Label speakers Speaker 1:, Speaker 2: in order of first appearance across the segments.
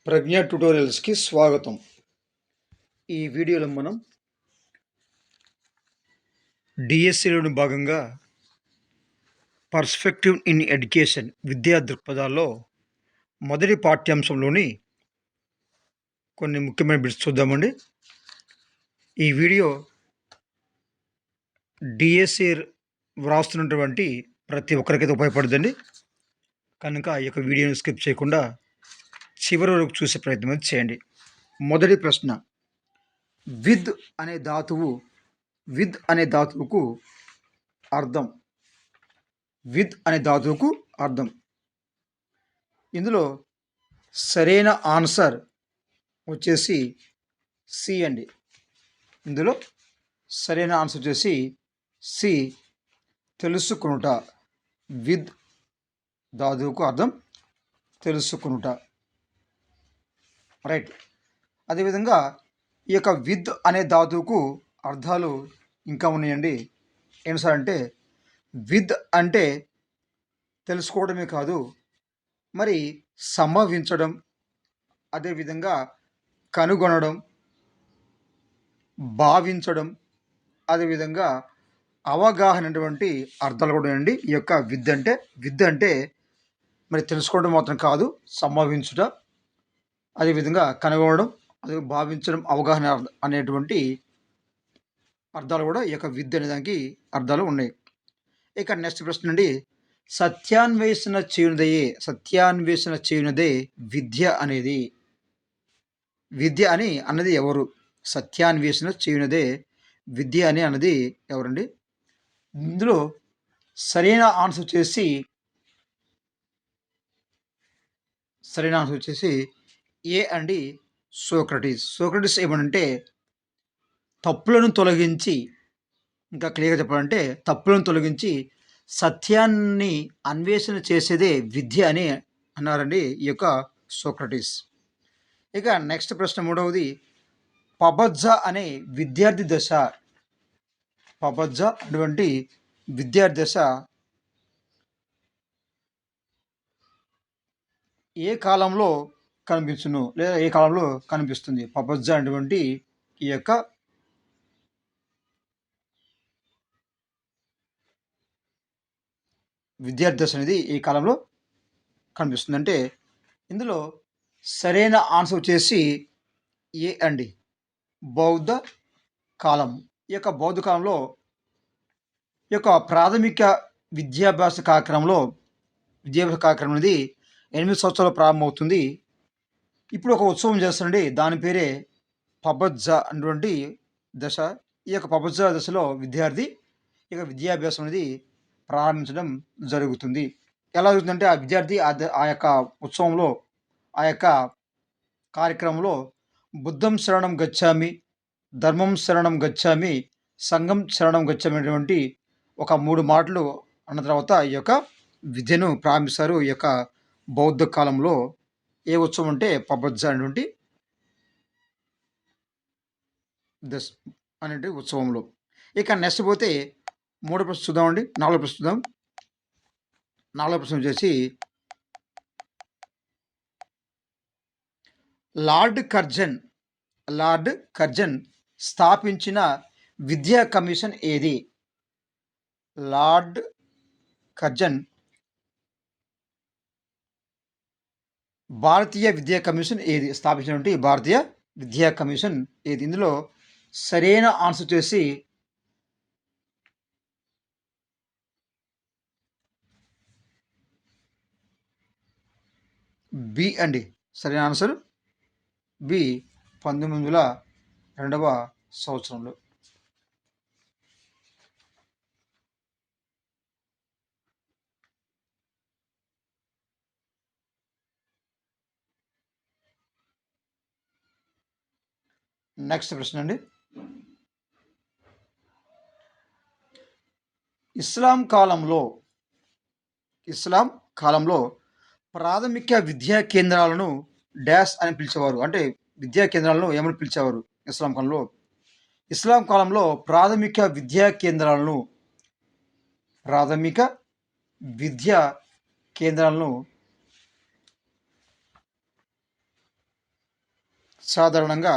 Speaker 1: ప్రజ్ఞ ట్యుటోరియల్స్కి స్వాగతం. ఈ వీడియోలో మనం డిఎస్సిలోని భాగంగా పర్స్పెక్టివ్ ఇన్ ఎడ్యుకేషన్ విద్యా దృక్పథాల్లో మొదటి పాఠ్యాంశంలోని కొన్ని ముఖ్యమైన బిట్స్ చూద్దామండి. ఈ వీడియో డిఎస్సి వ్రాస్తున్నటువంటి ప్రతి ఒక్కరికైతే ఉపయోగపడుతుందండి. కనుక ఈ యొక్క వీడియోని స్కిప్ చేయకుండా చివరి వరకు చూసే ప్రయత్నం చేయండి. మొదటి ప్రశ్న, విద్ అనే ధాతువుకు అర్థం. విత్ అనే ధాతువుకు అర్థం. ఇందులో సరైన ఆన్సర్ వచ్చేసి సి అండి. ఇందులో సరైన ఆన్సర్ వచ్చేసి సి, తెలుసుకొనుట. విత్ ధాతువుకు అర్థం తెలుసుకొనుట. రైట్. అదేవిధంగా ఈ యొక్క విత్ అనే ధాతువుకు అర్థాలు ఇంకా ఉన్నాయండి. ఏంటి సార్ అంటే, విత్ అంటే తెలుసుకోవడమే కాదు, మరి సంభవించడం, అదేవిధంగా కనుగొనడం, భావించడం, అదేవిధంగా అవగాహన అనేటువంటి అర్థాలు కూడా అండి. ఈ యొక్క విద్ అంటే మరి తెలుసుకోవడం మాత్రం కాదు, సంభవించుట, అదేవిధంగా కనుగొనడం, అదే భావించడం, అవగాహన అనేటువంటి అర్థాలు కూడా ఈ యొక్క విద్య అనే దానికి అర్థాలు ఉన్నాయి. ఇక నెక్స్ట్ ప్రశ్న అండి, సత్యాన్వేషణ చేయునదే విద్య అనేది. విద్య అని అన్నది ఎవరు? సత్యాన్వేషణ చేయునదే విద్య అని అన్నది ఎవరండి? ఇందులో సరైన ఆన్సర్ వచ్చేసి ఏ అండి, సోక్రటీస్ ఏమనంటే, తప్పులను తొలగించి, ఇంకా క్లియర్గా చెప్పాలంటే తప్పులను తొలగించి సత్యాన్ని అన్వేషణ చేసేదే విద్య అని అన్నారండి ఈ యొక్క సోక్రటీస్. ఇక నెక్స్ట్ ప్రశ్న మూడవది, పబజ్జ అనే విద్యార్థి దశ. పబజ్జ అటువంటి విద్యార్థి దశ ఏ కాలంలో కనిపించును, లేదా ఏ కాలంలో కనిపిస్తుంది? పబజ్జ అటువంటి ఈ యొక్క విద్యార్థి దశ అనేది ఏ కాలంలో కనిపిస్తుంది అంటే, ఇందులో సరైన ఆన్సర్ వచ్చేసి ఏ అండి, బౌద్ధ కాలం. ఈ యొక్క బౌద్ధ కాలంలో ఈ యొక్క ప్రాథమిక విద్యాభ్యాస కార్యక్రమం అనేది 8 సంవత్సరాలు ప్రారంభమవుతుంది. ఇప్పుడు ఒక ఉత్సవం చేస్తారండి, దాని పేరే పబజ్జ అటువంటి దశ. ఈ యొక్క పబజ్జ దశలో విద్యార్థి ఇక విద్యాభ్యాసం అనేది ప్రారంభించడం జరుగుతుంది. ఎలా జరుగుతుందంటే, ఆ విద్యార్థి ఆ యొక్క ఉత్సవంలో, ఆ యొక్క కార్యక్రమంలో బుద్ధం శరణం గచ్చామి, ధర్మం శరణం గచ్చామి, సంఘం శరణం గచ్చామి అనేటువంటి ఒక 3 మాటలు అన్న తర్వాత ఈ యొక్క విద్యను ప్రారంభిస్తారు. ఈ యొక్క బౌద్ధ కాలంలో ఏ ఉత్సవం అంటే పబజ్జ అనేటువంటి దశ అనేటి ఉత్సవంలో. ఇక నెక్స్ట్ పోతే మూడో ప్రశ్న చూద్దామండి. నాలుగో ప్రశ్న చూద్దాం. నాలుగో ప్రశ్న వచ్చేసి, లార్డ్ కర్జన్ స్థాపించిన విద్యా కమిషన్ ఏది? లార్డ్ కర్జన్ భారతీయ విద్యా కమిషన్ ఏది? స్థాపించినటువంటి భారతీయ విద్యా కమిషన్ ఏది? ఇందులో సరైన ఆన్సర్ వచ్చేసి బి అండి. సరైన ఆన్సర్ బి, 1902వ సంవత్సరంలో. నెక్స్ట్ ప్రశ్న అండి, ఇస్లాం కాలంలో ప్రాథమిక విద్యా కేంద్రాలను డాష్ అని పిలిచేవారు. అంటే విద్యా కేంద్రాలను ఏమని పిలిచేవారు ఇస్లాం కాలంలో ప్రాథమిక విద్యా కేంద్రాలను సాధారణంగా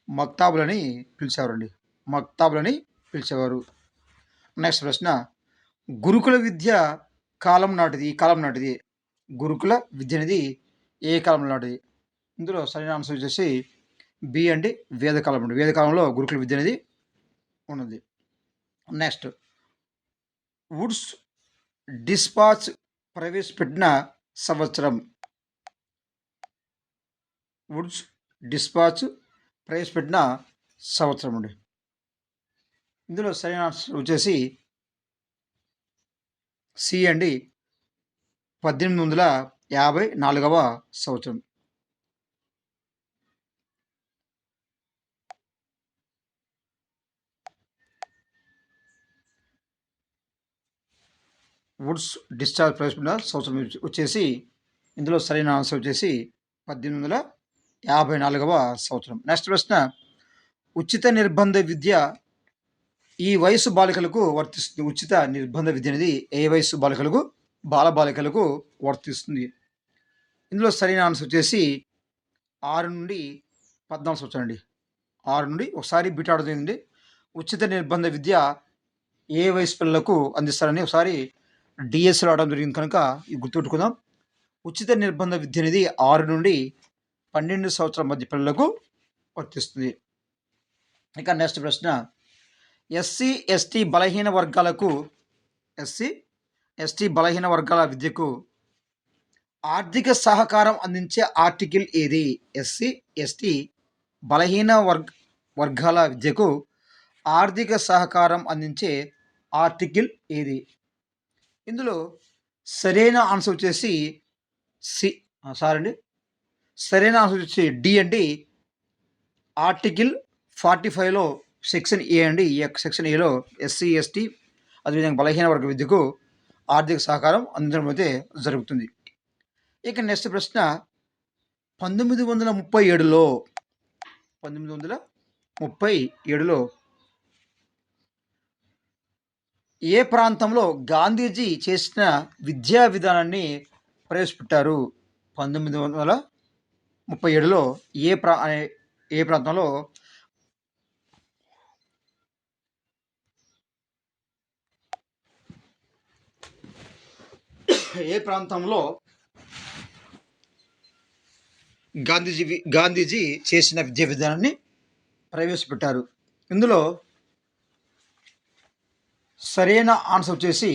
Speaker 1: మక్తాబులని పిలిచేవారండి. మక్తాబులని పిలిచేవారు. నెక్స్ట్ ప్రశ్న, గురుకుల విద్య కాలం నాటిది, ఈ కాలం నాటిది. గురుకుల విద్య అనేది ఏ కాలం నాటిది? ఇందులో సరైన ఆన్సర్ వచ్చేసి బి అండి, వేదకాలం అండి. వేదకాలంలో గురుకుల విద్య అనేది ఉన్నది. నెక్స్ట్, వుడ్స్ డిస్పాచ్ ప్రవేశపెట్టిన సంవత్సరం. వుడ్స్ డిస్పాచ్ ప్రవేశపెట్టిన సంవత్సరం అండి. ఇందులో సరైన ఆన్సర్ వచ్చేసి సి అండి, 1854వ సంవత్సరం. వుడ్స్ డిశ్చార్జ్ ప్రవేశపెట్టిన సంవత్సరం వచ్చేసి ఇందులో సరైన ఆన్సర్ వచ్చేసి 1854వ సంవత్సరం. నెక్స్ట్ ప్రశ్న, ఉచిత నిర్బంధ విద్య ఈ వయసు బాలికలకు వర్తిస్తుంది. ఉచిత నిర్బంధ విద్య అనేది ఏ వయసు బాలికలకు? బాలబాలికలకు వర్తిస్తుంది. ఇందులో సరైన ఆన్సర్ వచ్చేసి 6 నుండి 14 సంవత్సరాలు అండి. 6 నుండి ఒకసారి బీట్ ఆడుతుంది. ఉచిత నిర్బంధ విద్య ఏ వయసు పిల్లలకు అందిస్తారని ఒకసారి డిఎస్లో ఆడడం జరిగింది కనుక ఇది గుర్తుపెట్టుకుందాం. ఉచిత నిర్బంధ విద్య అనేది 6 నుండి 12 సంవత్సరాల మధ్య పిల్లలకు వర్తిస్తుంది. ఇక నెక్స్ట్ ప్రశ్న, ఎస్సీ ఎస్టీ బలహీన వర్గాలకు బలహీన వర్గాల విద్యకు ఆర్థిక సహకారం అందించే ఆర్టికల్ ఏది? ఎస్సీ ఎస్టీ బలహీన వర్గాల విద్యకు ఆర్థిక సహకారం అందించే ఆర్టికల్ ఏది? ఇందులో సరైన ఆన్సర్ వచ్చేసి సరైన ఆన్సర్ వచ్చి డి అండి, ఆర్టికల్ 45లో సెక్షన్ ఏ అండి. ఈ యొక్క సెక్షన్ ఏలో ఎస్సీ ఎస్టీ అదేవిధంగా బలహీన వర్గ విద్యకు ఆర్థిక సహకారం అందించడం అయితే జరుగుతుంది. ఇక నెక్స్ట్ ప్రశ్న, 1937లో ఏ ప్రాంతంలో గాంధీజీ చేసిన విద్యా విధానాన్ని ప్రవేశపెట్టారు? 1937లో ఏ ప్రాంతంలో గాంధీజీ చేసిన విద్యా విధానాన్ని ప్రవేశపెట్టారు? ఇందులో సరైన ఆన్సర్ వచ్చేసి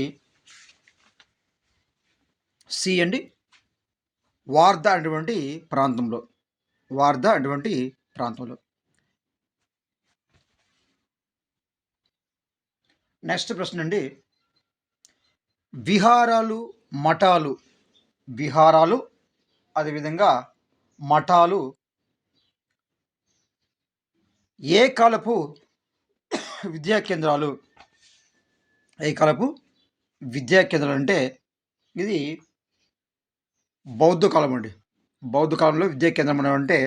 Speaker 1: సి అండి, వార్ధా అటువంటి ప్రాంతంలో. నెక్స్ట్ ప్రశ్న అండి, విహారాలు అదేవిధంగా మఠాలు ఏ కాలపు విద్యా కేంద్రాలు? అంటే ఇది బౌద్ధ కాలం అండి. బౌద్ధ కాలంలో విద్యా కేంద్రం అంటే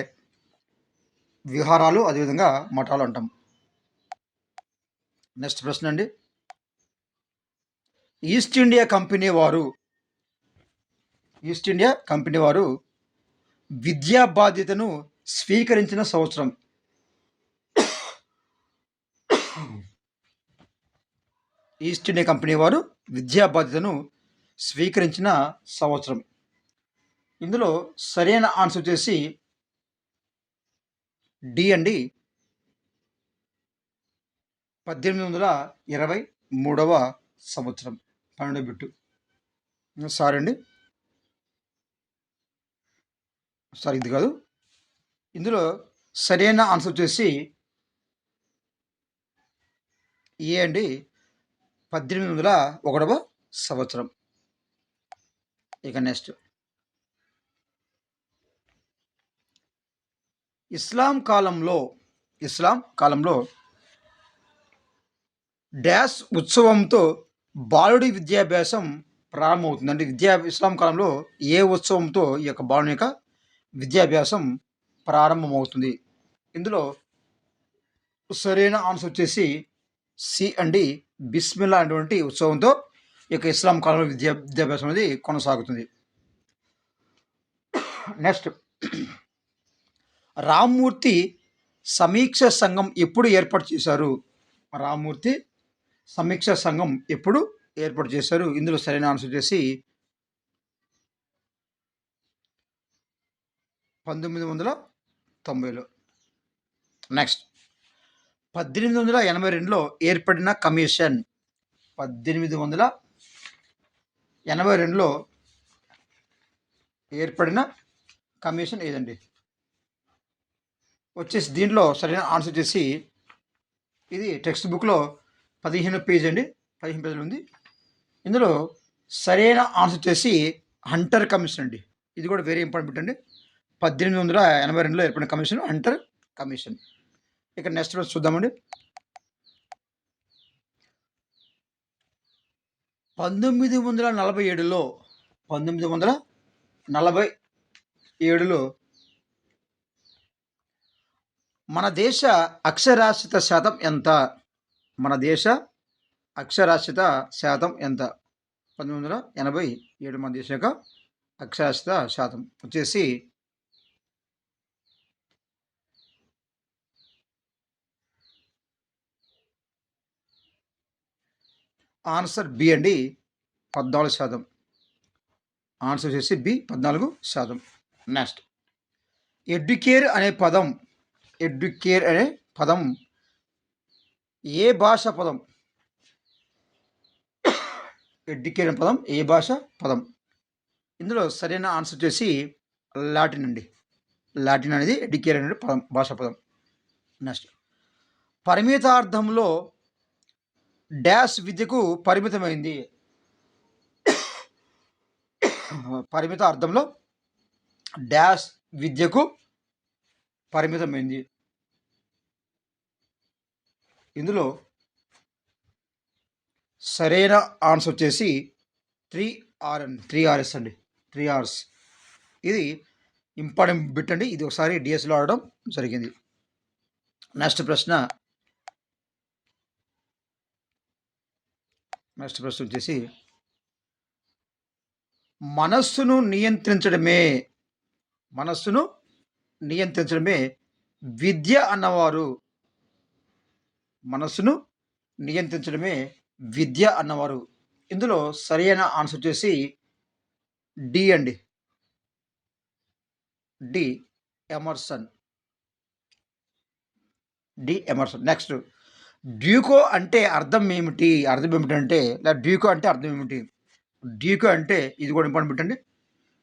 Speaker 1: విహారాలు అదేవిధంగా మఠాలు అంటాం. నెక్స్ట్ ప్రశ్న అండి, ఈస్ట్ ఇండియా కంపెనీ వారు విద్యా బాధ్యతను స్వీకరించిన సంవత్సరం. ఈస్ట్ ఇండియా కంపెనీ వారు విద్యా బాధ్యతను స్వీకరించిన సంవత్సరం. ఇందులో సరైన ఆన్సర్ వచ్చేసి డి అండి, 1823వ సంవత్సరం. 12 బిట్టు. ఇది కాదు. ఇందులో సరైన ఆన్సర్ వచ్చేసి ఏ అండి, 1801వ సంవత్సరం. ఇక నెక్స్ట్, ఇస్లాం కాలంలో డాష్ ఉత్సవంతో బాలుడి విద్యాభ్యాసం ప్రారంభమవుతుంది. అంటే ఇస్లాం కాలంలో ఏ ఉత్సవంతో ఈ యొక్క బాలుని యొక్క విద్యాభ్యాసం ప్రారంభమవుతుంది? ఇందులో సరైన ఆన్సర్ వచ్చేసి సి అండి బిస్మిల్లా అనేటువంటి ఉత్సవంతో ఈ యొక్క ఇస్లాం కాలంలో విద్యాభ్యాసం అనేది కొనసాగుతుంది. నెక్స్ట్, రామ్మూర్తి సమీక్ష సంఘం ఎప్పుడు ఏర్పాటు చేశారు? రామ్మూర్తి సమీక్ష సంఘం ఎప్పుడు ఏర్పాటు చేశారు? ఇందులో సరైన ఆన్సర్ వచ్చేసి 1990లో. నెక్స్ట్, 1882లో ఏర్పడిన కమిషన్. 1882లో ఏర్పడిన కమిషన్ ఏదండి? వచ్చేసి దీంట్లో సరైన ఆన్సర్ వచ్చేసి ఇది టెక్స్ట్ బుక్లో 15 పేజ్ అండి, 15 పేజీలు ఉంది. ఇందులో సరైన ఆన్సర్ వచ్చేసి హంటర్ కమిషన్ అండి. ఇది కూడా వెరీ ఇంపార్టెంట్ అండి. 1882లో ఏర్పడిన కమిషన్ హంటర్ కమిషన్. ఇక నెక్స్ట్ రోజు చూద్దామండి. 1947లో 1947లో మన దేశ అక్షరాస్యత శాతం ఎంత? మన దేశ అక్షరాస్యత శాతం ఎంత? 1987 మన దేశ యొక్క అక్షరాస్యత శాతం వచ్చేసి ఆన్సర్ బి అండి, 14%. ఆన్సర్ వచ్చేసి బి, 14%. నెక్స్ట్, ఎడ్యుకేర్ అనే పదం ఏ భాష పదం? ఎడ్యుకేర్ అనే పదం ఏ భాష పదం? ఇందులో సరైన ఆన్సర్ వచ్చేసి లాటిన్ అండి. లాటిన్ అనేది ఎడ్యుకేర్ అనే పదం, భాషా పదం. నెక్స్ట్, పరిమితార్థంలో డాష్ విద్యకు పరిమితమైంది. పరిమిత అర్థంలో డాష్ విద్యకు పరిమితమైంది. ఇందులో సరైన ఆన్సర్ వచ్చేసి 3Rs అండి. 3Rs ఇది ఇంపార్టెంట్ బిట్ అండి. ఇది ఒకసారి డిఎస్లో ఆడడం జరిగింది. నెక్స్ట్ ప్రశ్న వచ్చేసి మనస్సును నియంత్రించడమే విద్య అన్నవారు. మనస్సును నియంత్రించడమే విద్య అన్నవారు. ఇందులో సరైన ఆన్సర్ వచ్చేసి డి అండి, డి ఎమర్సన్. నెక్స్ట్, డ్యూకో అంటే అర్థం ఏమిటి? డ్యూకో అంటే అర్థం ఏమిటి? డ్యూకో అంటే ఇది కూడా ఇంపార్టెంట్ పెట్టండి.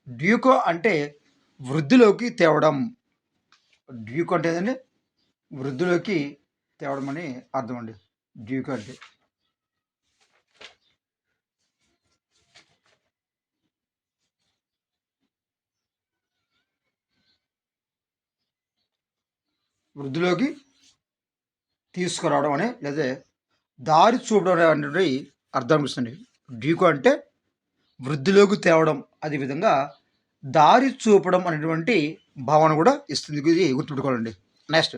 Speaker 1: డ్యూకో అంటే వృద్ధిలోకి తేవడం. డ్యూకో అంటే ఏదండి? వృద్ధిలోకి తేవడం అని అర్థం అండి డ్యూకో అంటే. వృద్ధిలోకి తీసుకురావడం అనే లేదా దారి చూపడం అనేటువంటి అర్థం ఇస్తుంది. డ్యూకో అంటే వృద్ధిలోకి తేవడం, అదేవిధంగా దారి చూపడం అనేటువంటి భావన కూడా ఇస్తుంది. ఇది గుర్తుపెట్టుకోవాలండి. నెక్స్ట్,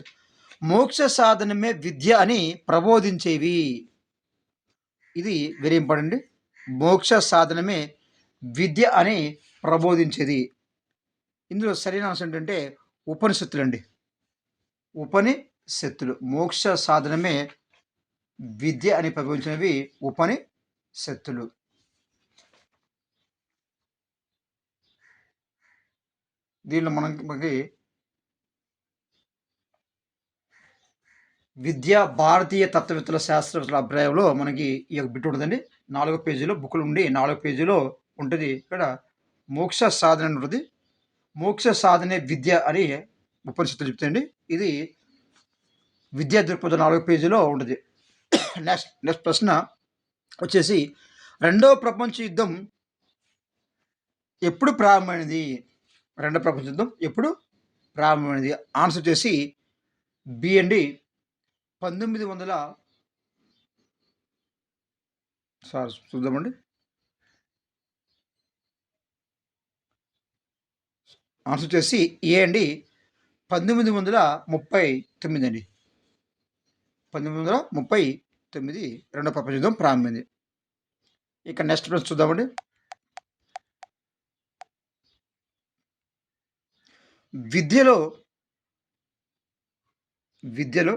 Speaker 1: మోక్ష సాధనమే విద్య అని ప్రబోధించేవి. ఇది వెరీ ఇంపార్టెంట్. మోక్ష సాధనమే విద్య అని ప్రబోధించేది. ఇందులో సరైన ఆన్సర్ ఏంటంటే ఉపనిషత్తులు అండి. ఉపనిషత్తులు. మోక్ష సాధనమే విద్య అని ప్రబోధించినవి ఉపనిషత్తులు. దీనిలో మనకి విద్య భారతీయ తత్వవేత్తల శాస్త్రవేత్తల అభిప్రాయంలో మనకి ఈ యొక్క బిట్ ఉంటుందండి. 4 పేజీలో బుక్లు ఉండి 4 పేజీలో ఉంటుంది. ఇక్కడ మోక్ష సాధన ఉంటుంది. మోక్ష సాధనే విద్య అని ఉపనిషత్తులు చెప్తాయండి. ఇది విద్యా దృక్పథం 4 పేజీలో ఉంటుంది. నెక్స్ట్ ప్రశ్న వచ్చేసి రెండవ ప్రపంచ యుద్ధం ఎప్పుడు ప్రారంభమైనది? రెండవ ప్రపంచ యుద్ధం ఎప్పుడు ప్రారంభమైనది? ఆన్సర్ వచ్చేసి బి అండి, 1900. చూద్దామండి. ఆన్సర్ వచ్చేసి ఏ అండి, 1939 అండి. 1939 19 రెండో ప్రపంచ యుద్ధం ప్రారంభమైంది. ఇక నెక్స్ట్ ప్రశ్న చూద్దామండి. విద్యలో విద్యలో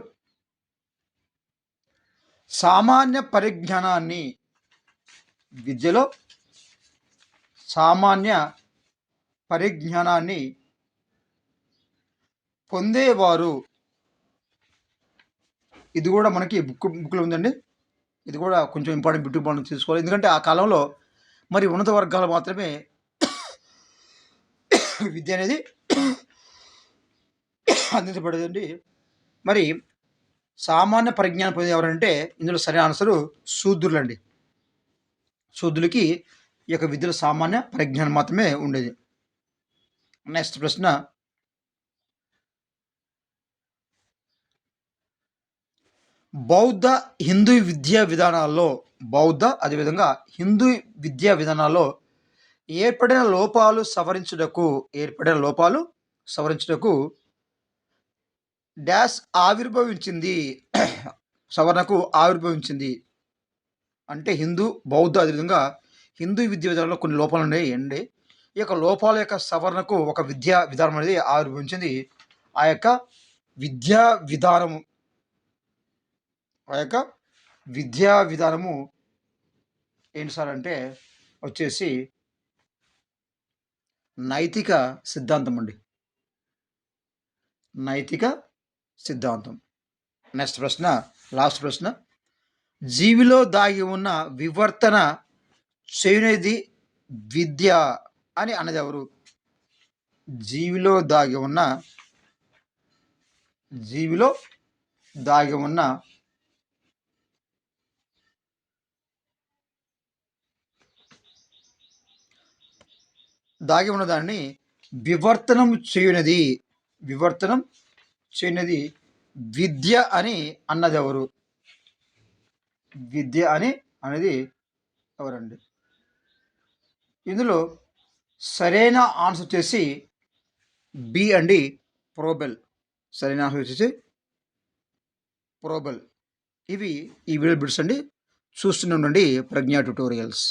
Speaker 1: సామాన్య పరిజ్ఞానాన్ని విద్యలో సామాన్య పరిజ్ఞానాన్ని పొందేవారు, ఇది కూడా మనకి బుక్లో ఉందండి. ఇది కూడా కొంచెం ఇంపార్టెంట్ బిట్ మనం తీసుకోవాలి. ఎందుకంటే ఆ కాలంలో మరి ఉన్నత వర్గాలు మాత్రమే విద్య అనేది అందించబడేదండి. మరి సామాన్య పరిజ్ఞానం పొందేది ఎవరంటే ఇందులో సరైన ఆన్సరు శూద్రులండి. శూద్రులకి ఈ యొక్క విద్యలో సామాన్య పరిజ్ఞానం మాత్రమే ఉండేది. నెక్స్ట్ ప్రశ్న, బౌద్ధ హిందూ విద్యా విధానాల్లో అదేవిధంగా హిందూ విద్యా విధానాల్లో ఏర్పడిన లోపాలు సవరించుటకు డాష్ ఆవిర్భవించింది. సవరణకు ఆవిర్భవించింది అంటే హిందూ, బౌద్ధ అదేవిధంగా హిందూ విద్యా విధానంలో కొన్ని లోపాలు ఉన్నాయి అండి. ఈ యొక్క లోపాల యొక్క సవరణకు ఒక విద్యా విధానం అనేది ఆవిర్భవించింది. ఆ యొక్క విద్యా విధానము ఏంటి సార్ అంటే వచ్చేసి నైతిక సిద్ధాంతం అండి. నైతిక సిద్ధాంతం. నెక్స్ట్ ప్రశ్న, లాస్ట్ ప్రశ్న, జీవిలో దాగి ఉన్న వివర్తన చేయనిది విద్య అని అన్నది ఎవరు? జీవిలో దాగి ఉన్న దాన్ని వివర్తనం చేయనిది విద్య అని అన్నది ఎవరు? విద్య అని అనేది ఎవరండి? ఇందులో సరైన ఆన్సర్ వచ్చేసి బి అండి, ప్రోబెల్. సరైన ఆన్సర్ వచ్చేసి ప్రోబెల్. ఇవి ఈ వీడియో బిట్స్ అండి. చూస్తూనే ఉండండి ప్రజ్ఞా ట్యుటోరియల్స్.